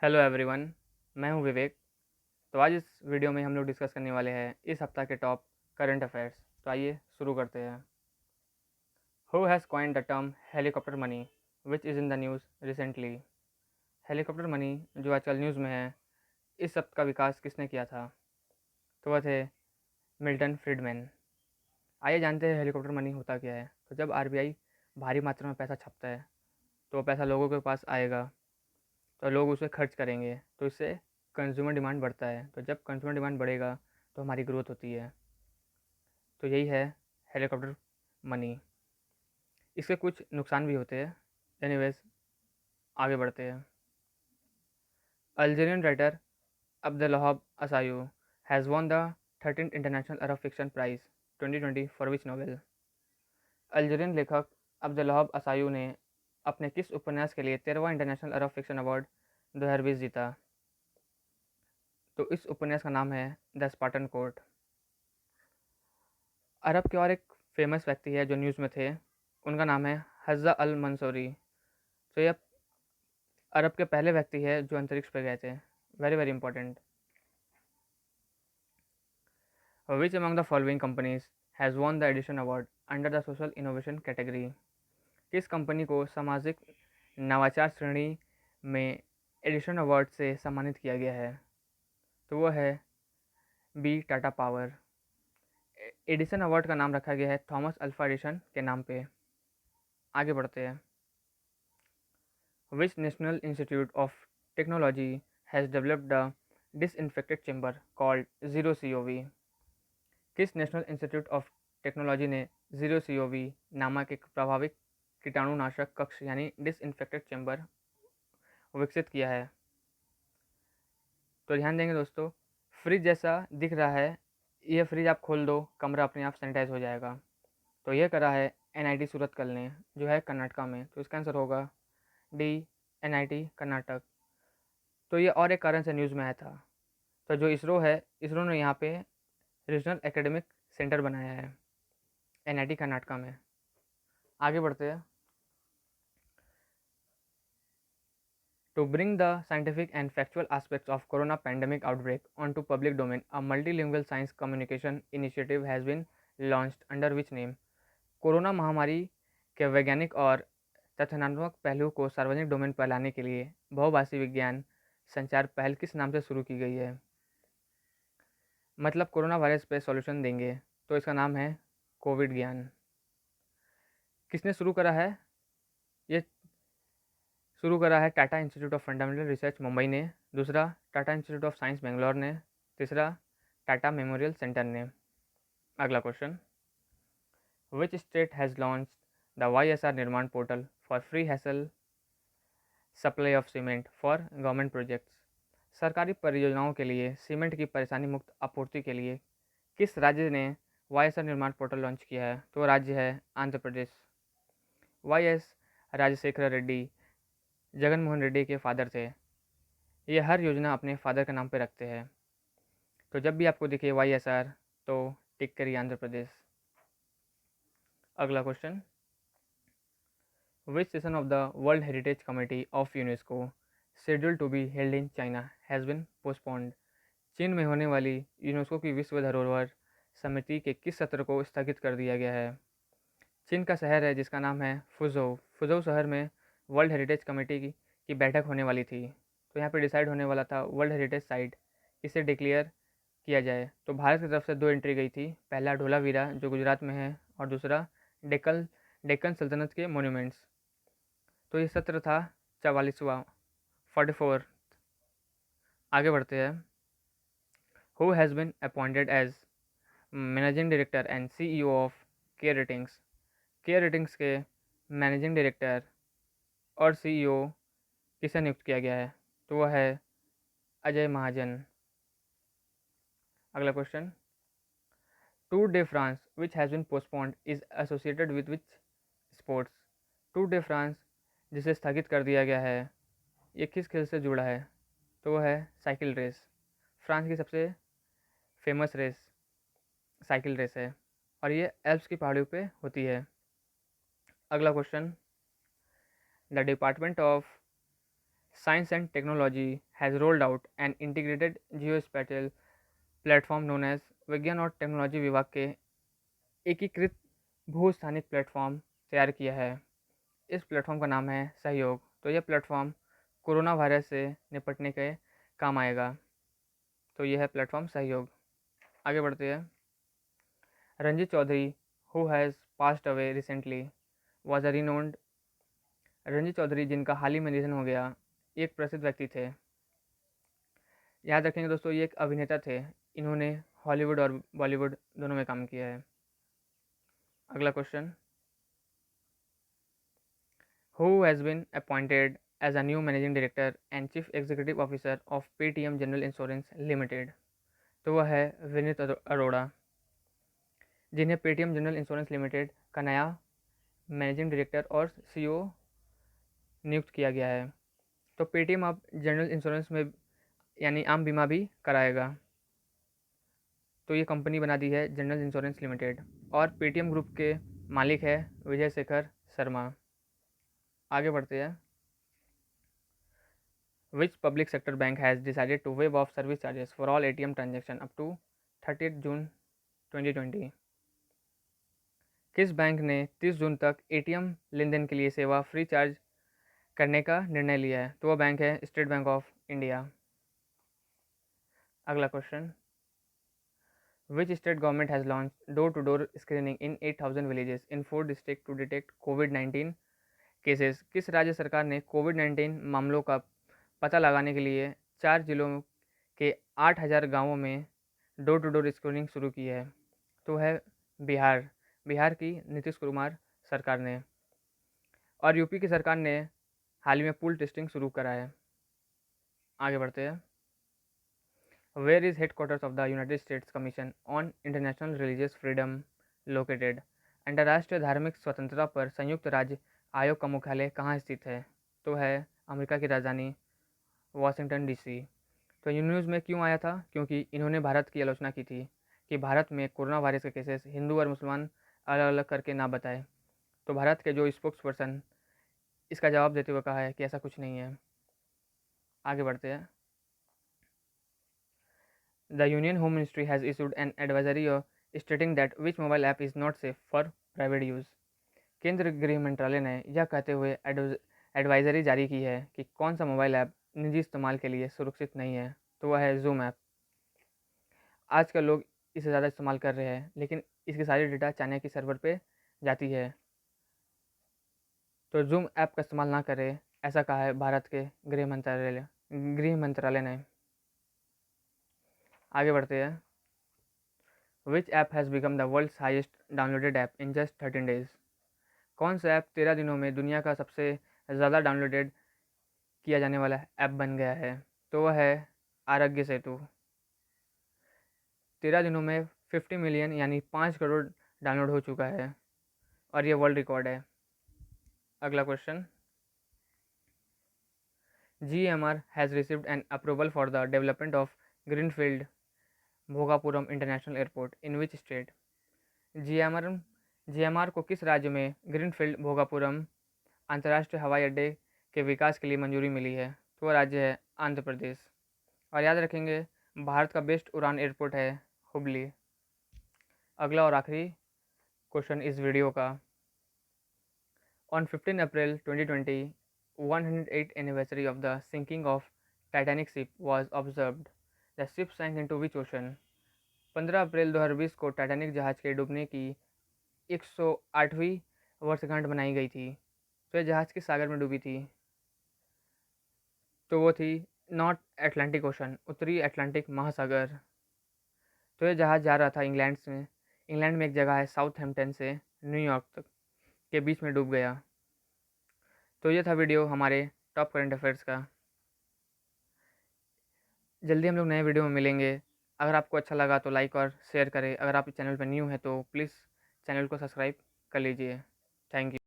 Hello everyone. मैं हूं विवेक। तो आज इस वीडियो में हम लोग डिस्कस करने वाले हैं इस हफ्ता के टॉप करंट अफेयर्स। तो आइए शुरू करते हैं। Who has coined the term helicopter money which is in the news recently. Helicopter money जो आजकल न्यूज़ में है, इस शब्द का विकास किसने किया था? तो वह थे मिल्टन फ्रीडमैन। आइए जानते हैं हेलीकॉप्टर मनी होता क्या है। तो जब आरबीआई भारी मात्रा में पैसा छापता है तो पैसा लोगों के पास आएगा, तो लोग उसे खर्च करेंगे, तो इससे कंज्यूमर डिमांड बढ़ता है। तो जब कंज्यूमर डिमांड बढ़ेगा तो हमारी ग्रोथ होती है। तो यही है हेलीकॉप्टर मनी। इसके कुछ नुकसान भी होते हैं। एनीवेज, आगे बढ़ते हैं। Algerian writer Abdelouahab Aissaoui has won the 13th International Arab Fiction Prize 2020 for which novel. Algerian लेखक अब्दुल्वहाब असायू ने अपने किस उपन्यास के लिए 13वां इंटरनेशनल अरब फिक्शन अवार्ड 2020 जीता? तो इस उपन्यास का नाम है द स्पार्टन कोर्ट। अरब के और एक फेमस व्यक्ति है जो न्यूज़ में थे, उनका नाम है हज़्ज़ा अल मंसूरी। तो यह अरब के पहले व्यक्ति है जो अंतरिक्ष पे गए थे। Very very important. Which among the following companies has won the Edison award under the social innovation category. किस कंपनी को सामाजिक नवाचार श्रेणी में एडिशन अवार्ड से सम्मानित किया गया है? तो वह है B Tata power. Edison award का नाम रखा गया है थॉमस अल्फा एडिसन के नाम पे। आगे बढ़ते हैं। Which National Institute of Technology has developed a disinfected chamber called Zero COV? किस नेशनल इंस्टीट्यूट ऑफ टेक्नोलॉजी ने जीरो COV नामक एक प्रभावित कीटाणुनाशक कक्ष यानी डिसइंफेक्टेड चैम्बर विकसित किया है? तो ध्यान देंगे दोस्तों, फ्रिज जैसा दिख रहा है, यह फ्रिज आप खोल दो, कमरा अपने आप सैनिटाइज हो जाएगा। तो यह करा है NIT सूरतकल ने, जो है कर्नाटका में। तो इसका आंसर होगा डी, NIT कर्नाटक। तो ये और एक कारण से न्यूज़ में आया था। तो जो इसरो है, इसरो ने यहाँ पे रीजनल एकेडमिक सेंटर बनाया है NIT कर्नाटका में। आगे बढ़ते हैं। To bring the scientific and factual aspects of corona pandemic outbreak on to public domain a multilingual science communication initiative has been launched under which name. Corona महामारी के वैज्ञानिक और तथ्यात्मक पहलू को सार्वजनिक डोमेन पर लाने के लिए बहुभाषी विज्ञान संचार पहल किस नाम से शुरू की गई है? मतलब कोरोना वायरस पे सॉल्यूशन देंगे, तो इसका नाम है कोविड ज्ञान। किसने शुरू करा है? ये शुरू करा है Tata institute of fundamental research Mumbai ने, दूसरा Tata institute of science Bangalore ने, तीसरा टाटा मेमोरियल सेंटर ने। अगला question. Which state has launch the YSR निर्माण portal for free hassle supply of cement for government projects. सरकारी परियोजनाओं के लिए सीमेंट की परेशानी मुक्त आपूर्ति के लिए किस राज्य ने YSR निर्माण पोर्टल लॉन्च किया है? तो राज्य है आंध्र प्रदेश। YS राजशेखर रेड्डी जगन मोहन रेड्डी के फादर थे। ये हर योजना अपने फादर के नाम पे रखते हैं। तो जब भी आपको दिखे YSR, तो टिक करिए आंध्र प्रदेश। अगला question. Which session of the world heritage committee of UNESCO schedule to be held in China has been postponed. चीन में होने वाली यूनेस्को की विश्व धरोहर समिति के किस सत्र को स्थगित कर दिया गया है? चीन का शहर है जिसका नाम है फुझौ। फुझौ शहर में वर्ल्ड हेरिटेज कमेटी की बैठक होने वाली थी। तो यहाँ पे डिसाइड होने वाला था वर्ल्ड हेरिटेज साइट किसे डिक्लेयर किया जाए। तो भारत की तरफ से दो एंट्री गई थी, पहला ढोलावीरा जो गुजरात में है, और दूसरा डेक्कन सल्तनत के मोन्यूमेंट्स। तो ये सत्र था 44वां, 44। आगे बढ़ते हैं। Who has been appointed as managing director and CEO of care ratings. Care ratings के मैनेजिंग डायरेक्टर और CEO किसे नियुक्त किया गया है? तो वह है अजय महाजन। अगला question. Tour day France which has been postponed is associated with which sports. Tour day France जिसे स्थगित कर दिया गया है, ये किस खेल से जुड़ा है? तो वह है साइकिल रेस। फ्रांस की सबसे फेमस रेस साइकिल रेस है, और ये एल्प्स की पहाड़ियों पे होती है। अगला question. The Department of Science and Technology has rolled out an integrated geospatial platform known as विज्ञान और टेक्नोलॉजी विभाग के एकीकृत भूस्थानिक प्लेटफॉर्म तैयार किया है। इस प्लेटफॉर्म का नाम है सहयोग। तो यह प्लेटफॉर्म कोरोना वायरस से निपटने के काम आएगा। तो यह है प्लेटफॉर्म सहयोग। आगे बढ़ते हैं। Ranjit Chaudhary who has passed away recently was a renowned. Ranjit Chaudhary जिनका हाल ही में निधन हो गया, एक प्रसिद्ध व्यक्ति थे। याद रखेंगे दोस्तों, ये एक अभिनेता थे। इन्होंने हॉलीवुड और बॉलीवुड दोनों में काम किया है। अगला question, who has been appointed as a new managing director and chief executive officer of Paytm general insurance limited. तो वह है विनीत अरोड़ा, जिन्हें पेटीएम जनरल इंश्योरेंस लिमिटेड का नया मैनेजिंग डायरेक्टर और सीईओ नियुक्त किया गया है। तो पेटीएम अब जनरल इंश्योरेंस में यानी आम बीमा भी कराएगा। तो ये कंपनी बना दी है जनरल इंश्योरेंस लिमिटेड और पेटीएम ग्रुप के मालिक है विजय शेखर शर्मा। आगे बढ़ते हैं। Which public sector bank has decided to wave off service charges for all ATM transaction up to 30 June 2020। किस बैंक ने 30 जून तक एटीएम लेन देन के लिए सेवा फ्री चार्ज करने का निर्णय लिया है? तो वह बैंक है स्टेट बैंक ऑफ इंडिया। अगला question, which state government has launch door to door screening in 8000 villages in 4 district to detect कोविड-19 केसेस। किस राज्य सरकार ने कोविड-19 मामलों का पता लगाने के लिए 4 जिलों के 8000 गांवों में डोर टू डोर स्क्रीनिंग शुरू की है? तो है बिहार। बिहार की नीतीश कुमार सरकार ने। और यूपी की सरकार ने हाल ही में पूल टेस्टिंग शुरू करा है। आगे बढ़ते हैं। Where is headquarters of the United States Commission on International Religious Freedom located. अंतर्राष्ट्रीय धार्मिक स्वतंत्रता पर संयुक्त राज्य आयोग का मुख्यालय कहाँ स्थित है? तो है अमेरिका की राजधानी वाशिंगटन डीसी। तो ये न्यूज़ में क्यों आया था? क्योंकि इन्होंने भारत की आलोचना की थी कि भारत में कोरोना वायरस के केसेस हिंदू और मुसलमान अलग अलग करके ना बताए। तो भारत के जो स्पोक्स पर्सन इसका जवाब देते हुए कहा है कि ऐसा कुछ नहीं है। आगे बढ़ते हैं। The union home ministry has issued an advisory stating that which mobile app is not safe for private use. केंद्र गृह मंत्रालय ने यह कहते हुए एडवाइजरी जारी की है कि कौन सा मोबाइल ऐप निजी इस्तेमाल के लिए सुरक्षित नहीं है। तो वह है जूम ऐप। आजकल लोग इसे ज़्यादा इस्तेमाल कर रहे हैं, लेकिन इसकी सारी डेटा चाइना की सर्वर पे जाती है। तो जूम ऐप का इस्तेमाल ना करें, ऐसा कहा है भारत के गृह मंत्रालय ने। आगे बढ़ते हैं। Which app has become the world's highest downloaded app in just 13 days. कौन सा ऐप 13 दिनों में दुनिया का सबसे ज़्यादा डाउनलोडेड किया जाने वाला ऐप बन गया है? तो वह है आरोग्य सेतु। 13 दिनों में 50 मिलियन यानी 5 करोड़ डाउनलोड हो चुका है और ये वर्ल्ड रिकॉर्ड है। अगला question, GMR has received an approval for the development of greenfield Bhogapuram international airport in which state. GMR को किस राज्य में ग्रीनफील्ड भोगापुरम अंतर्राष्ट्रीय हवाई अड्डे के विकास के लिए मंजूरी मिली है? तो वह राज्य है आंध्र प्रदेश। और याद रखेंगे, भारत का बेस्ट उड़ान एयरपोर्ट है हुबली। अगला और आखिरी क्वेश्चन इस वीडियो का, on 15 April 2020 108th anniversary of the sinking of Titanic ship was observed. The ship sank into which ocean? 15 अप्रैल 2020 को टाइटैनिक जहाज के डूबने की 108वीं वर्षगांठ मनाई गई थी। तो यह जहाज किस सागर में डूबी थी? तो वो थी नॉर्थ अटलांटिक ओशन, उत्तरी अटलांटिक महासागर। तो यह जहाज जा रहा था इंग्लैंड में एक जगह है साउथहैम्पटन से न्यूयॉर्क तक के बीच में डूब गया। तो ये था वीडियो हमारे टॉप करंट अफेयर्स का। जल्दी हम लोग नए वीडियो में मिलेंगे। अगर आपको अच्छा लगा तो लाइक और शेयर करें। अगर आप इस चैनल पर न्यू हैं तो प्लीज़ चैनल को सब्सक्राइब कर लीजिए। Thank you.